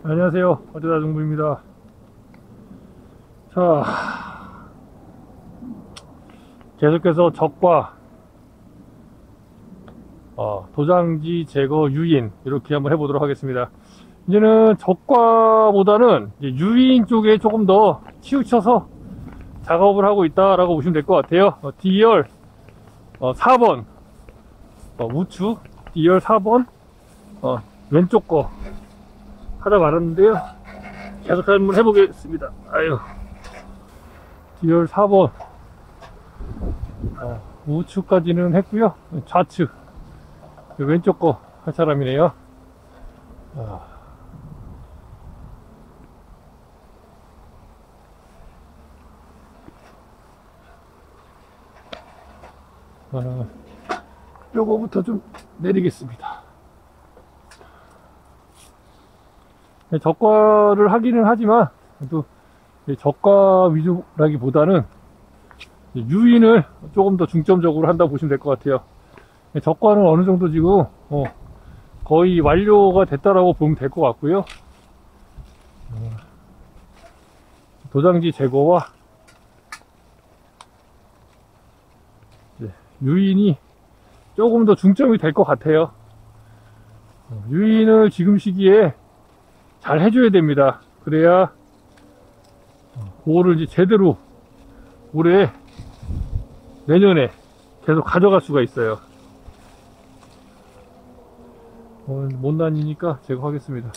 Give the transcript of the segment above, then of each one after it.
안녕하세요. 어쩌다 정부입니다. 자, 계속해서 적과 도장지 제거 유인 이렇게 한번 해보도록 하겠습니다. 이제는 적과보다는 유인 쪽에 조금 더 치우쳐서 작업을 하고 있다라고 보시면 될 것 같아요. D열 4번 우측 D열 4번 왼쪽 거 하다 말았는데요. 계속 한번 해보겠습니다. 아유, D열 4번 우측까지는 했고요. 좌측 왼쪽 거 할 사람이네요. 요거부터 좀 내리겠습니다. 적과를 하기는 하지만 또 적과 위주라기보다는 유인을 조금 더 중점적으로 한다고 보시면 될 것 같아요. 적과는 어느 정도 지금 거의 완료가 됐다라고 보면 될 것 같고요. 도장지 제거와 유인이 조금 더 중점이 될 것 같아요. 유인을 지금 시기에 잘 해줘야 됩니다. 그래야 그거를 이제 제대로 올해 내년에 계속 가져갈 수가 있어요. 못 다니니까 제거하겠습니다.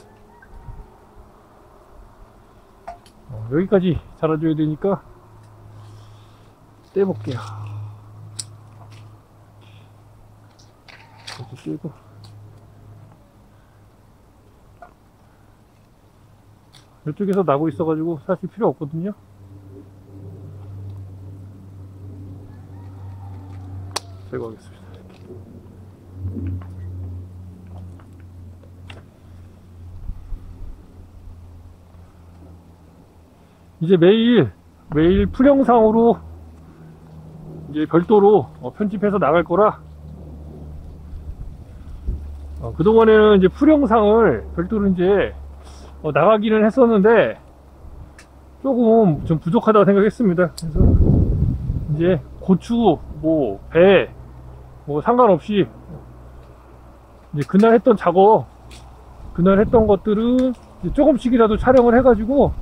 여기까지 잘라줘야 되니까 떼볼게요. 이렇게 떼고 이쪽에서 나고 있어가지고 사실 필요 없거든요. 제거하겠습니다. 이제 매일 풀영상으로 이제 별도로 편집해서 나갈 거라 그동안에는 이제 풀영상을 별도로 이제 나가기는 했었는데 조금 좀 부족하다고 생각했습니다. 그래서 이제 고추, 배, 상관없이 이제 그날 했던 작업, 그날 했던 것들은 조금씩이라도 촬영을 해가지고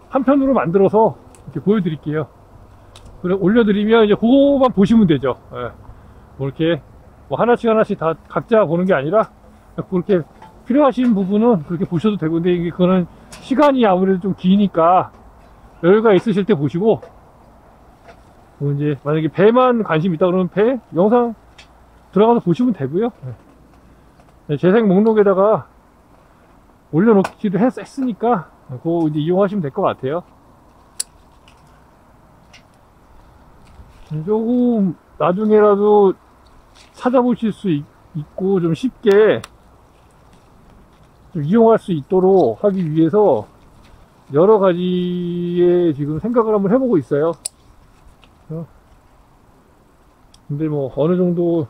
한 편으로 만들어서 이렇게 보여드릴게요. 그래 올려드리면 이제 그거만 보시면 되죠. 이렇게 하나씩 다 각자 보는 게 아니라 그렇게 필요하신 부분은 그렇게 보셔도 되고, 근데 이게 그거는 시간이 아무래도 좀 기니까 여유가 있으실 때 보시고, 이제 만약에 배만 관심 있다 그러면 배 영상 들어가서 보시면 되고요. 재생 목록에다가 올려놓기도 했으니까 그거 이제 이용하시면 될 것 같아요. 조금 나중에라도 찾아보실 수 있고 좀 쉽게 좀 이용할 수 있도록 하기 위해서 여러 가지의 지금 생각을 한번 해보고 있어요. 근데 어느 정도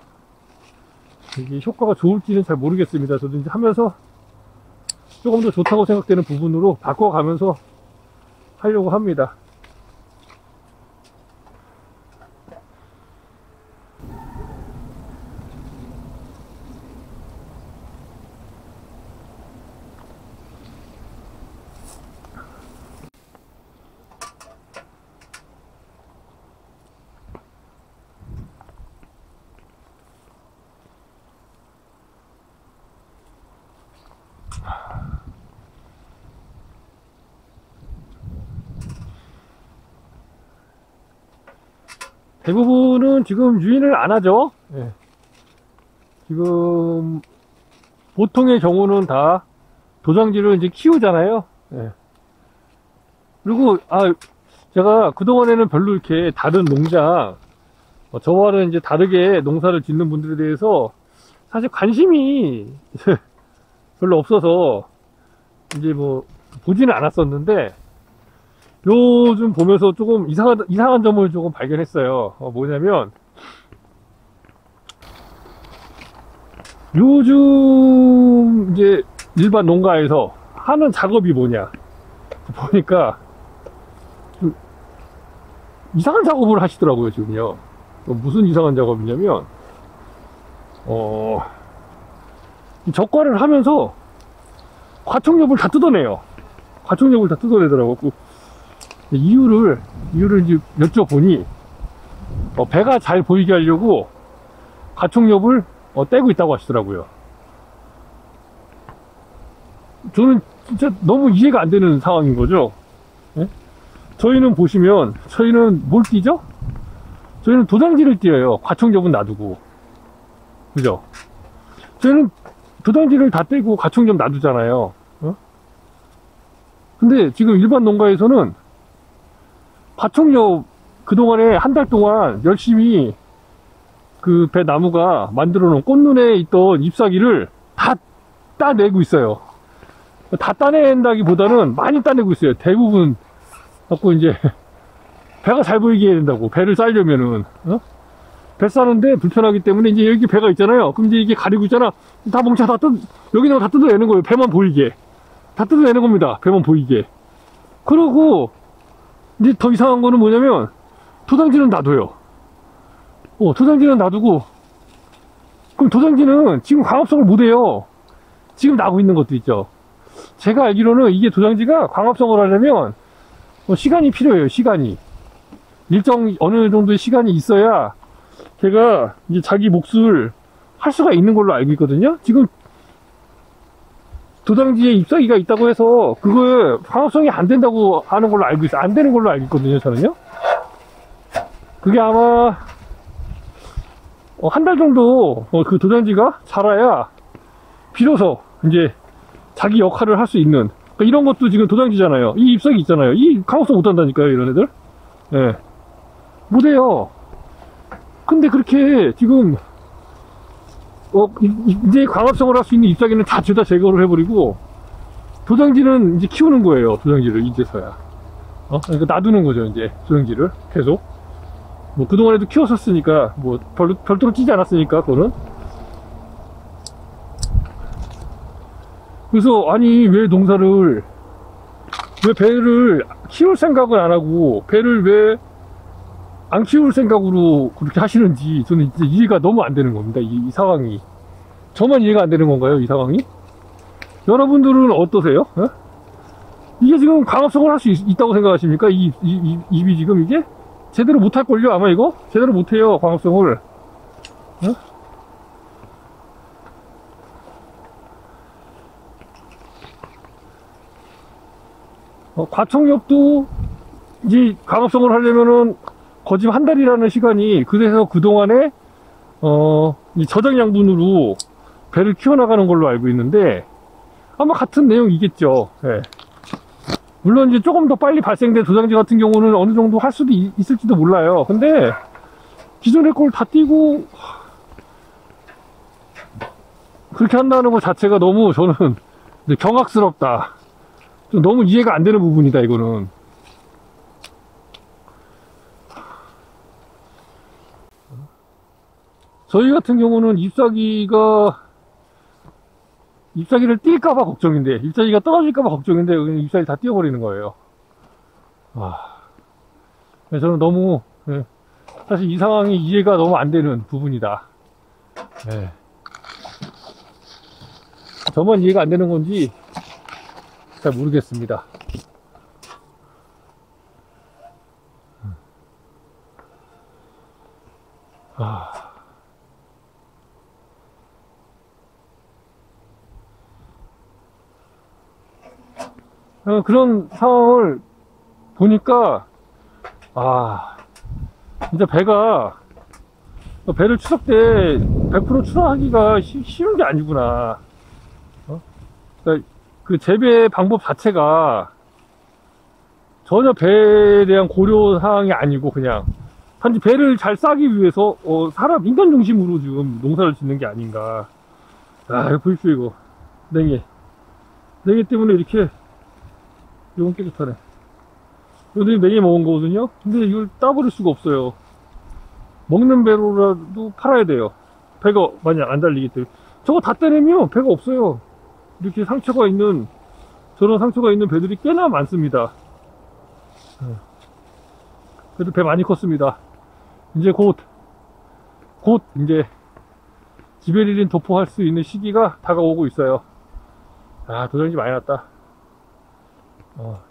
이게 효과가 좋을지는 잘 모르겠습니다. 저도 이제 하면서 조금 더 좋다고 생각되는 부분으로 바꿔가면서 하려고 합니다. 대부분은 지금 유인을 안 하죠. 지금 보통의 경우는 다 도장지를 이제 키우잖아요. 그리고 제가 그동안에는 별로 이렇게 다른 농장 저와는 이제 다르게 농사를 짓는 분들에 대해서 사실 관심이 별로 없어서 이제 보지는 않았었는데, 요즘 보면서 조금 이상한 점을 조금 발견했어요. 뭐냐면 요즘 이제 일반 농가에서 하는 작업이 뭐냐 보니까 좀 이상한 작업을 하시더라고요. 지금요. 무슨 이상한 작업이냐면 이 적과를 하면서 과총엽을 다 뜯어내요. 과총엽을 다 뜯어내더라고. 이유를 이제 여쭤보니 배가 잘 보이게 하려고 과총엽을 떼고 있다고 하시더라고요. 저는 진짜 너무 이해가 안 되는 상황인 거죠. 예? 저희는 보시면 저희는 뭘 띄죠? 저희는 도장지를 띄어요. 과총엽은 놔두고. 그죠? 저희는 도장지를 다 떼고 과총엽 놔두잖아요. 근데 지금 일반 농가에서는 과총엽 그동안에 한 달 동안 열심히 그 배 나무가 만들어 놓은 꽃눈에 있던 잎사귀를 다 따내고 있어요. 다 따낸다기보다는 많이 따내고 있어요. 대부분 갖고 이제 배가 잘 보이게 해야 된다고. 배를 싸려면은 배 싸는데 불편하기 때문에 이제 여기 배가 있잖아요. 그럼 이제 이게 가리고 있잖아. 다 뭉쳐 여기다가 다 뜯어내는 거예요. 배만 보이게 다 뜯어내는 겁니다. 배만 보이게. 그러고 이제 더 이상한 거는 뭐냐면 도장지는 놔둬요. 도장지는 놔두고, 그럼 도장지는 지금 광합성을 못해요. 지금 나고 있는 것도 있죠. 제가 알기로는 이게 도장지가 광합성을 하려면 시간이 필요해요. 시간이 일정 어느 정도의 시간이 있어야 걔가 이제 자기 몫을 할 수가 있는 걸로 알고 있거든요. 지금 도장지에 잎사귀가 있다고 해서 그거에 광합성이 안 된다고 하는 걸로 알고 있어요. 안 되는 걸로 알고 있거든요. 저는요. 그게 아마 한 달 정도 그 도장지가 자라야 비로소 이제 자기 역할을 할 수 있는, 그러니까 이런 것도 지금 도장지잖아요. 이 잎사귀 있잖아요. 이 광합성 못한다니까요. 이런 애들. 예. 못해요. 근데 그렇게 지금 이제 광합성을 할 수 있는 잎사귀는 다 죄다 제거를 해버리고 도장지는 이제 키우는 거예요. 도장지를 이제서야. 그러니까 놔두는 거죠. 이제 도장지를 계속. 뭐 그동안에도 키웠었으니까 뭐 별도로 찌지 않았으니까 그거는. 그래서 아니 왜 배를 키울 생각을 안 하고 배를 왜 안 키울 생각으로 그렇게 하시는지 저는 이제 이해가 너무 안 되는 겁니다. 이 상황이. 저만 이해가 안 되는 건가요? 이 상황이? 여러분들은 어떠세요? 이게 지금 광합성을 할 수 있다고 생각하십니까? 입이 지금 이게? 제대로 못할걸요? 아마 이거? 제대로 못해요, 광합성을. 과총엽도 이제 광합성을 하려면은 거짓 한 달이라는 시간이, 그래서 그동안에 이 저장 양분으로 배를 키워나가는 걸로 알고 있는데 아마 같은 내용이겠죠. 예. 물론 이제 조금 더 빨리 발생된 도장지 같은 경우는 어느 정도 할 수도 있을지도 몰라요. 근데 기존의 걸 다 띄고 그렇게 한다는 것 자체가 너무 저는 경악스럽다. 좀 너무 이해가 안 되는 부분이다, 이거는. 저희 같은 경우는 잎사귀를 뛸까봐 걱정인데, 잎사귀가 떨어질까봐 걱정인데, 그냥 잎사귀 다 띄워버리는 거예요. 저는 너무, 사실 이 상황이 이해가 너무 안 되는 부분이다. 네. 저만 이해가 안 되는 건지 잘 모르겠습니다. 그런 상황을 보니까 진짜 배를 추석 때 100% 출하하기가 쉬운 게 아니구나. 그러니까 그 재배 방법 자체가 전혀 배에 대한 고려 사항이 아니고 그냥 단지 배를 잘 싸기 위해서 인간 중심으로 지금 농사를 짓는 게 아닌가. 이거 보십시오. 이거 냉해 때문에 이렇게 이건 깨끗하네. 이것도 냉해 먹은 거거든요. 근데 이걸 따버릴 수가 없어요. 먹는 배로라도 팔아야 돼요. 배가 만약 안 달리기 때문에. 저거 다 떼내면 배가 없어요. 이렇게 상처가 있는, 저런 상처가 있는 배들이 꽤나 많습니다. 그래도 배 많이 컸습니다. 이제 곧 이제 지베릴린 도포할 수 있는 시기가 다가오고 있어요. 아, 도전이 많이 났다.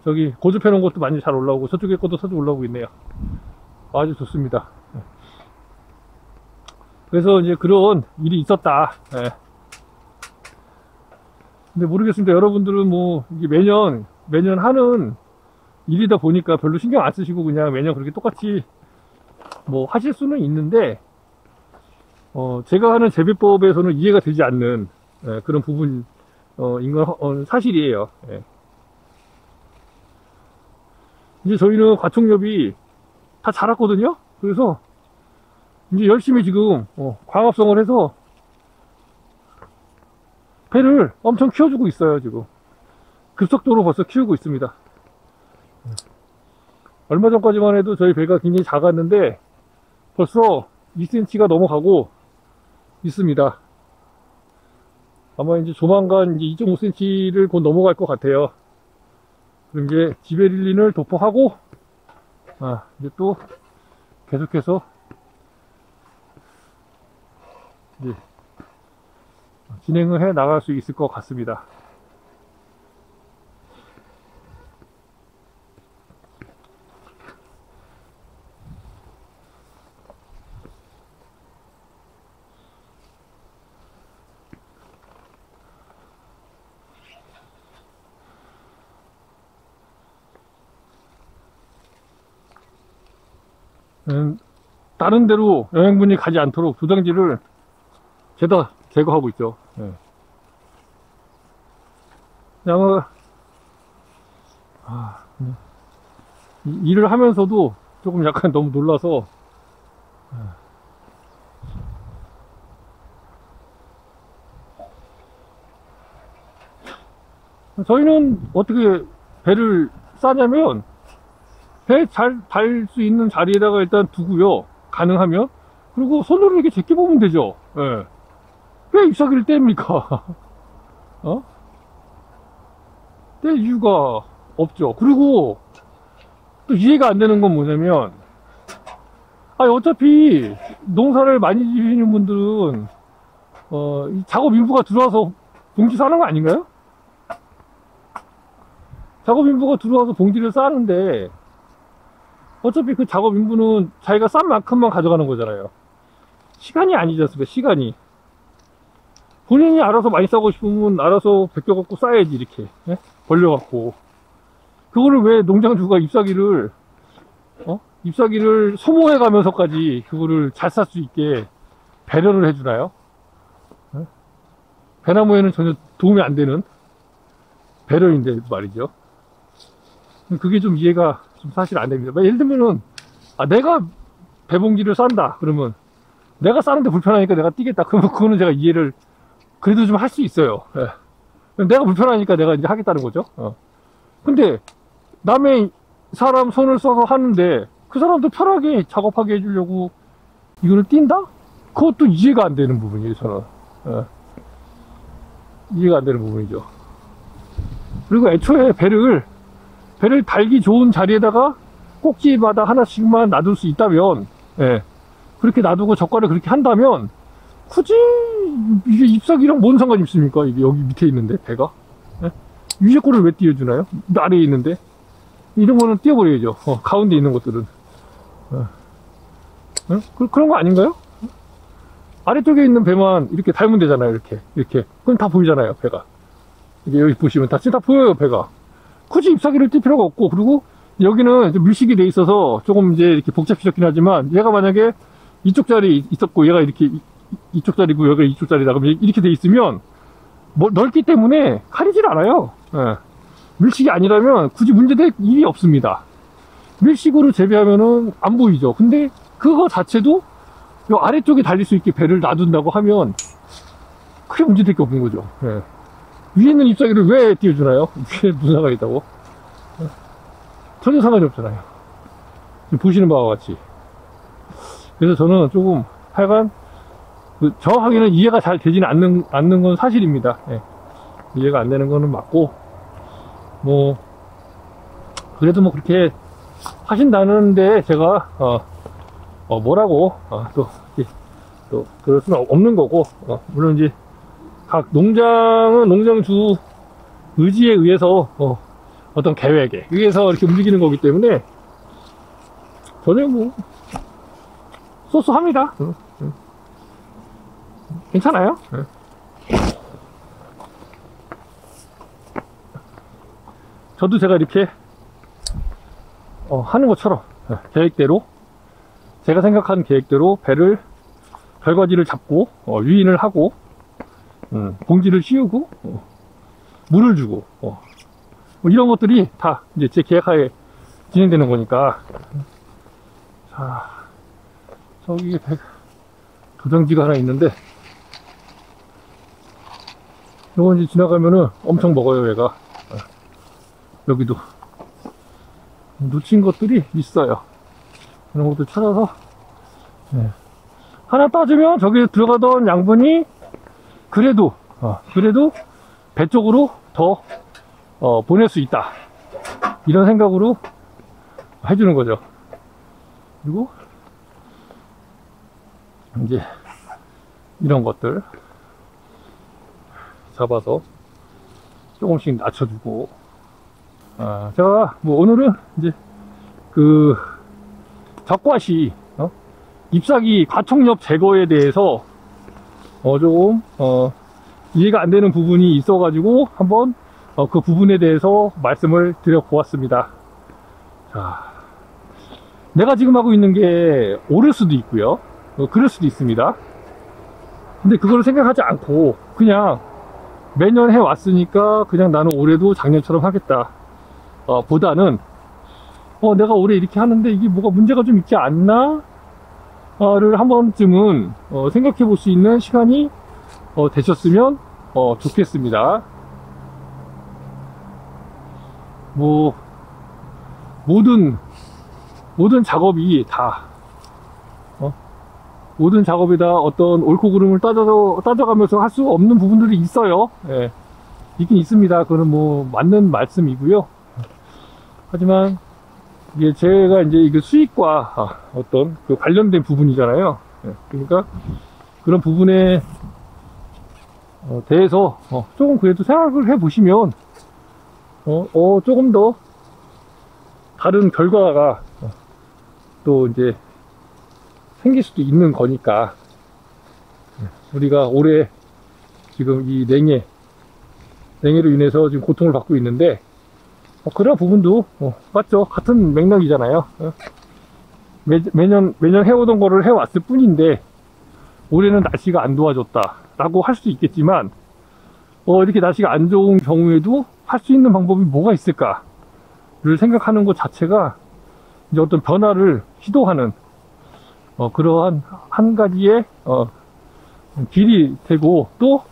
저기 고집해 놓은 것도 많이 잘 올라오고, 저쪽에 것도 서쪽 올라오고 있네요. 아주 좋습니다. 그래서 이제 그런 일이 있었다. 예. 근데 모르겠습니다. 여러분들은 뭐 이게 매년 하는 일이다 보니까 별로 신경 안 쓰시고 그냥 매년 그렇게 똑같이 뭐 하실 수는 있는데, 제가 하는 재배법에서는 이해가 되지 않는 그런 부분인 건 사실이에요. 예. 이제 저희는 과총엽이 다 자랐거든요. 그래서 이제 열심히 지금 광합성을 해서 배를 엄청 키워주고 있어요. 지금 급속도로 벌써 키우고 있습니다. 얼마 전까지만 해도 저희 배가 굉장히 작았는데 벌써 2cm가 넘어가고 있습니다. 아마 이제 조만간 이제 2.5cm를 곧 넘어갈 것 같아요. 그럼 이제 지베릴린을 도포하고 이제 또 계속해서 이제 진행을 해 나갈 수 있을 것 같습니다. 다른 데로 영양분이 가지 않도록 조장지를 죄다 제거하고 있죠. 네. 아마 일을 하면서도 조금 약간 너무 놀라서 저희는 어떻게 배를 싸냐면 배 잘 달 수 있는 자리에다가 일단 두고요. 가능하면. 그리고 손으로 이렇게 제껴보면 되죠. 예. 왜 잎사귀를 뗍니까? 뗄 이유가 없죠. 그리고 또 이해가 안 되는 건 뭐냐면, 어차피 농사를 많이 지으시는 분들은 이 작업 인부가 들어와서 봉지 싸는 거 아닌가요? 작업 인부가 들어와서 봉지를 싸는데 어차피 그 작업 인부는 자기가 싼 만큼만 가져가는 거잖아요. 시간이 아니지 않습니까? 시간이. 본인이 알아서 많이 싸고 싶으면 알아서 벗겨갖고 싸야지, 이렇게. 예? 벌려갖고. 그거를 왜 농장주가 잎사귀를 소모해 가면서까지 그거를 잘 쌀 수 있게 배려를 해주나요? 예? 배나무에는 전혀 도움이 안 되는 배려인데 말이죠. 그게 좀 이해가 좀 사실 안 됩니다. 예를 들면은, 내가 배봉지를 싼다. 그러면, 내가 싸는데 불편하니까 내가 뛰겠다. 그러면 그거는 제가 이해를 그래도 좀 할 수 있어요. 예. 내가 불편하니까 내가 이제 하겠다는 거죠. 근데, 남의 사람 손을 써서 하는데, 그 사람도 편하게 작업하게 해주려고 이거를 뛴다? 그것도 이해가 안 되는 부분이에요, 저는. 이해가 안 되는 부분이죠. 그리고 애초에 배를 달기 좋은 자리에다가 꼭지마다 하나씩만 놔둘 수 있다면, 예, 그렇게 놔두고 젓갈을 그렇게 한다면 굳이 이게 잎사귀랑 뭔 상관이 있습니까? 이게 여기 밑에 있는데 배가, 예? 위에 거를 왜 띄워주나요? 아래에 있는데 이런 거는 띄워버려야죠. 가운데 있는 것들은. 그런 거 아닌가요? 아래쪽에 있는 배만 이렇게 달면 되잖아요. 이렇게 그럼 다 보이잖아요. 배가 이게 여기 보시면 다 보여요. 배가. 굳이 잎사귀를 뗄 필요가 없고, 그리고 여기는 밀식이 돼 있어서 조금 이제 이렇게 복잡해졌긴 하지만, 얘가 만약에 이쪽 자리 있었고 얘가 이렇게 이쪽 자리고 여기가 이쪽 자리다 그러면 이렇게 돼 있으면 넓기 때문에 가리질 않아요. 예. 밀식이 아니라면 굳이 문제될 일이 없습니다. 밀식으로 재배하면은 안 보이죠. 근데 그거 자체도 요 아래쪽에 달릴 수 있게 배를 놔둔다고 하면 크게 문제될 게 없는 거죠. 예. 위에 있는 잎사귀를 왜 띄워주나요? 위에 무슨 상관이 있다고? 전혀 상관이 없잖아요. 지금 보시는 바와 같이. 그래서 저는 조금 하여간 정확하게는 이해가 잘 되지는 않는 건 사실입니다. 예. 이해가 안 되는 거는 맞고, 뭐, 그래도 뭐 그렇게 하신다는데 제가, 뭐라고, 또, 그럴 수는 없는 거고, 물론 이제, 각 농장은 농장주 의지에 의해서, 어떤 계획에 의해서 이렇게 움직이는 거기 때문에, 전혀 뭐, 쏘쏘합니다. 괜찮아요. 저도 제가 이렇게 하는 것처럼 계획대로 제가 생각한 계획대로 별과지를 잡고 유인을 하고 봉지를 씌우고 물을 주고 뭐 이런 것들이 다 이제 제 계획하에 진행되는 거니까. 자, 저기 도장지가 하나 있는데 요거 이제 지나가면은 엄청 먹어요. 얘가 여기도 놓친 것들이 있어요. 그런 것들 찾아서 하나 따주면 저기 들어가던 양분이 그래도 배 쪽으로 더 보낼 수 있다, 이런 생각으로 해주는 거죠. 그리고 이제 이런 것들 잡아서 조금씩 낮춰주고, 제가 뭐 오늘은 이제 그 적과시 잎사귀 과촉엽 제거에 대해서 조금 이해가 안 되는 부분이 있어 가지고 한번 그 부분에 대해서 말씀을 드려 보았습니다. 자, 내가 지금 하고 있는 게 옳을 수도 있고요, 그럴 수도 있습니다. 근데 그걸 생각하지 않고 그냥 매년 해 왔으니까 그냥 나는 올해도 작년처럼 하겠다 보다는 내가 올해 이렇게 하는데 이게 뭐가 문제가 좀 있지 않나 를 한 번쯤은 생각해 볼 수 있는 시간이 되셨으면 좋겠습니다. 뭐 모든 작업이 다 모든 작업이 다 어떤 옳고 그름을 따져가면서 할 수 없는 부분들이 있어요. 예, 있긴 있습니다. 그거는 뭐 맞는 말씀이고요. 하지만 이게 제가 이제 이게 수익과 어떤 그 관련된 부분이잖아요. 예, 그러니까 그런 부분에 대해서 조금 그래도 생각을 해 보시면 조금 더 다른 결과가 또 이제 생길 수도 있는 거니까. 우리가 올해 지금 이 냉해로 인해서 지금 고통을 받고 있는데 그런 부분도 맞죠. 같은 맥락이잖아요. 매년 해오던 거를 해왔을 뿐인데 올해는 날씨가 안 도와줬다 라고 할 수도 있겠지만 이렇게 날씨가 안 좋은 경우에도 할 수 있는 방법이 뭐가 있을까를 생각하는 것 자체가 이제 어떤 변화를 시도하는 그러한 한 가지의 길이 되고, 또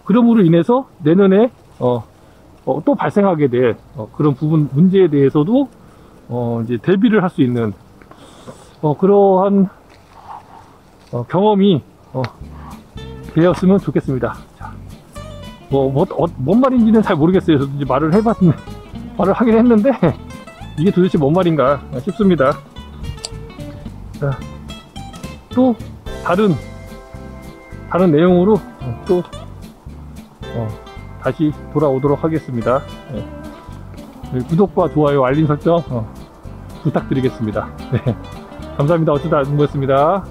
그럼으로 인해서 내년에 또 발생하게 될 그런 문제에 대해서도 이제 대비를 할 수 있는 그러한 경험이 되었으면 좋겠습니다. 자, 뭔 말인지는 잘 모르겠어요. 저도 이제 말을 하긴 했는데 이게 도대체 뭔 말인가 싶습니다. 자, 또 다른 내용으로 또 다시 돌아오도록 하겠습니다. 구독과 좋아요, 알림 설정 부탁드리겠습니다. 네, 감사합니다. 어쩌다 안무였습니다.